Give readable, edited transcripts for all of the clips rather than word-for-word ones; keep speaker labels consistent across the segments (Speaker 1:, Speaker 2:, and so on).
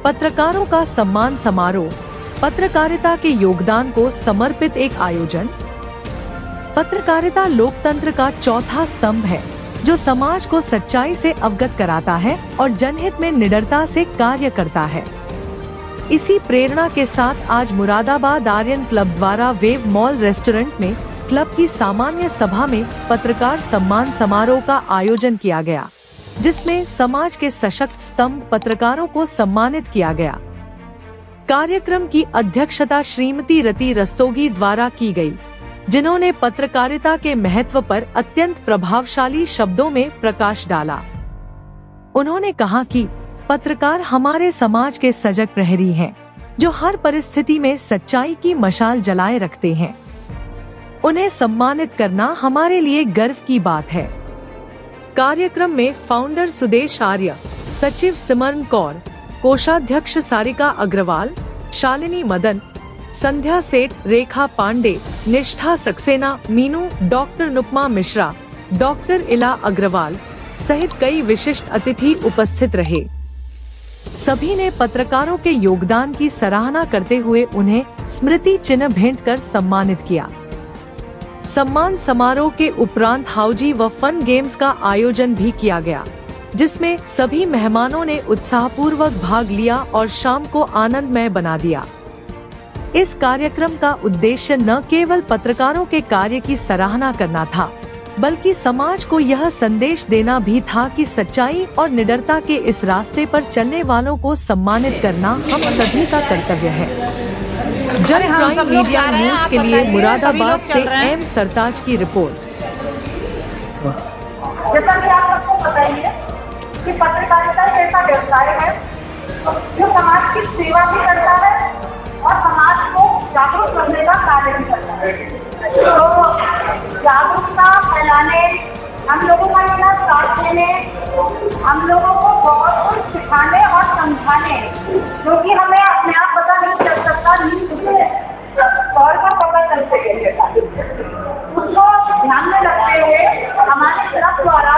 Speaker 1: पत्रकारों का सम्मान समारोह, पत्रकारिता के योगदान को समर्पित एक आयोजन। पत्रकारिता लोकतंत्र का चौथा स्तंभ है, जो समाज को सच्चाई से अवगत कराता है और जनहित में निडरता से कार्य करता है। इसी प्रेरणा के साथ आज मुरादाबाद आर्यन क्लब द्वारा वेव मॉल रेस्टोरेंट में क्लब की सामान्य सभा में पत्रकार सम्मान समारोह का आयोजन किया गया, जिसमें समाज के सशक्त स्तंभ पत्रकारों को सम्मानित किया गया। कार्यक्रम की अध्यक्षता श्रीमती रति रस्तोगी द्वारा की गई, जिन्होंने पत्रकारिता के महत्व पर अत्यंत प्रभावशाली शब्दों में प्रकाश डाला। उन्होंने कहा कि पत्रकार हमारे समाज के सजग प्रहरी हैं, जो हर परिस्थिति में सच्चाई की मशाल जलाए रखते हैं। उन्हें सम्मानित करना हमारे लिए गर्व की बात है। कार्यक्रम में फाउंडर सुदेश आर्य, सचिव सिमरन कौर, कोषाध्यक्ष सारिका अग्रवाल, शालिनी मदन, संध्या सेठ, रेखा पांडे, निष्ठा सक्सेना, मीनू, डॉक्टर नुपमा मिश्रा, डॉक्टर इला अग्रवाल सहित कई विशिष्ट अतिथि उपस्थित रहे। सभी ने पत्रकारों के योगदान की सराहना करते हुए उन्हें स्मृति चिन्ह भेंट कर सम्मानित किया। सम्मान समारोह के उपरांत हाउजी व फन गेम्स का आयोजन भी किया गया, जिसमें सभी मेहमानों ने उत्साहपूर्वक भाग लिया और शाम को आनंदमय बना दिया। इस कार्यक्रम का उद्देश्य न केवल पत्रकारों के कार्य की सराहना करना था, बल्कि समाज को यह संदेश देना भी था कि सच्चाई और निडरता के इस रास्ते पर चलने वालों को सम्मानित करना हम सभी का कर्तव्य है। जन प्राइम मीडिया न्यूज के लिए मुरादाबाद से एम सरताज की रिपोर्ट।
Speaker 2: जैसा कि आप सबको पता ही है कि पत्रकारिता एक ऐसा व्यवसाय है जो समाज की सेवा भी करता है और समाज को जागरूक करने का कार्य भी करता है। तो जागरूकता फैलाने, हम लोगों का लेना साथ देने, हम लोगों को बहुत कुछ सिखाने और समझाने, जो कि हमें अपने आप पता नहीं चल सकता, नींद तौर पर पता चल सके, उसको ध्यान में रखते हुए हमारे क्लब द्वारा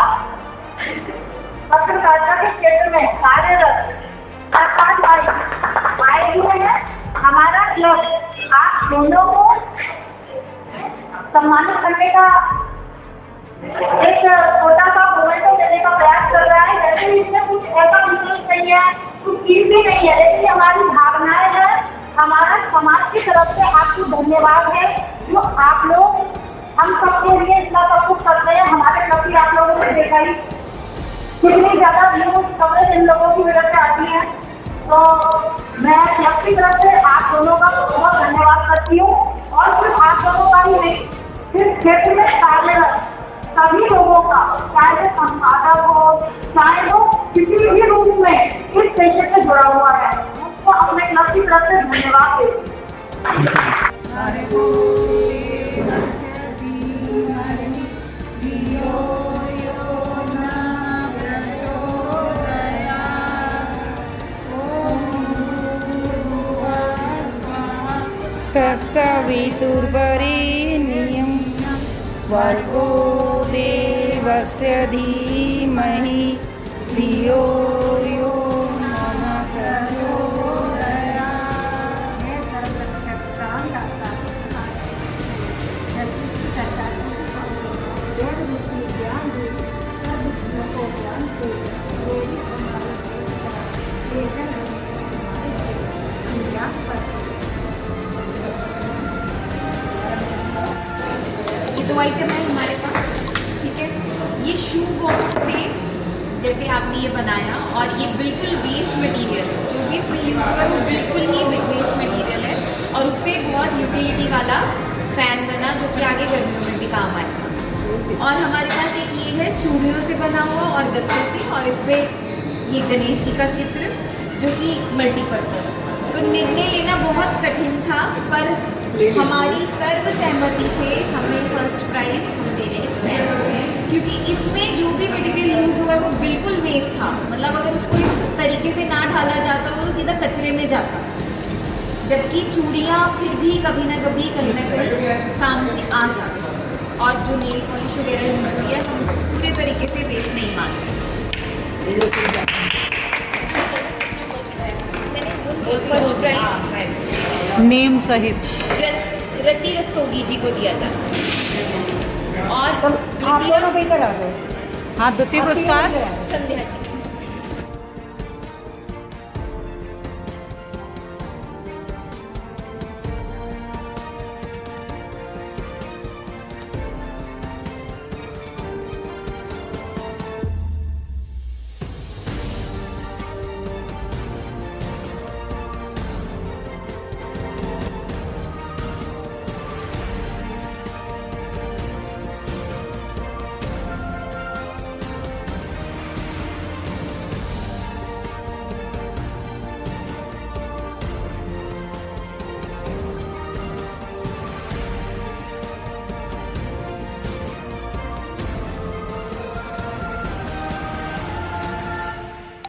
Speaker 2: पत्रकारिता के क्षेत्र में कार्यरत 4-5 भाई आए हुए हैं। हमारा क्लब आप दोनों को सम्मानित करने का एक छोटा सा मोमेंट देने का प्रयास कर रहा है। वैसे इसमें कुछ ऐसा विशेष नहीं है, कुछ चीज भी नहीं है, लेकिन हमारी भावनाएं हैं। हमारा समाज की तरफ से आपको धन्यवाद है, जो आप लोग हम सबके लिए इतना सब कुछ करते हैं। हमारे क्लब की आप लोगों ने देखा ही कितनी ज्यादा न्यूज कवरेज इन लोगों की वजह से आती है। तो मैं क्लब की तरफ से आप दोनों का बहुत धन्यवाद करती हूँ, और सिर्फ आप दोनों का ही नहीं, सिर्फ क्षेत्र में कार्यरत सभी लोगों का, चाहे वो संपादक हो, चाहे वो किसी भी रूप में इस पेशे से जुड़ा हुआ है, उसको अपने क्लब की तरफ से धन्यवाद देती
Speaker 3: तत्सवितुर्वरेण्यं भर्गो देवस्य धीमहि धियो यो नः
Speaker 4: ये 2 आइटम है हमारे पास, ठीक है। ये शू बॉक्स थे, जैसे आपने ये बनाया, और ये बिल्कुल वेस्ट मटेरियल, जो भी इसमें यूज हुआ है वो बिल्कुल ही वेस्ट मटेरियल है, और उससे बहुत यूटिलिटी वाला फैन बना, जो कि आगे गर्मियों में भी काम आएगा। और हमारे पास एक ये है चूड़ियों से बना हुआ और गत्ते से, और इस पर ये गणेश जी का चित्र, जो कि मल्टीपर्पज। तो निर्णय लेना बहुत कठिन था, पर हमारी सर्व सहमति से हमें फर्स्ट प्राइज हम दे रहे हैं, क्योंकि इसमें जो भी मटेरियल यूज हुआ है वो बिल्कुल वेस्ट था। मतलब अगर उसको इस तरीके से ना ढाला जाता तो सीधा कचरे में जाता, जबकि चूड़ियाँ फिर भी कभी ना कभी कहीं ना कहीं काम में आ जाती। और जो नेल पॉलिश वगैरह यूज हुई है, हम पूरे तरीके से वेस्ट नहीं मानते।
Speaker 1: नेम सहित
Speaker 4: रति रस्तोगी जी को दिया जाता है। और
Speaker 3: आप दोनों भी इधर आ गए।
Speaker 1: हाँ, द्वितीय पुरस्कार
Speaker 4: संध्या जी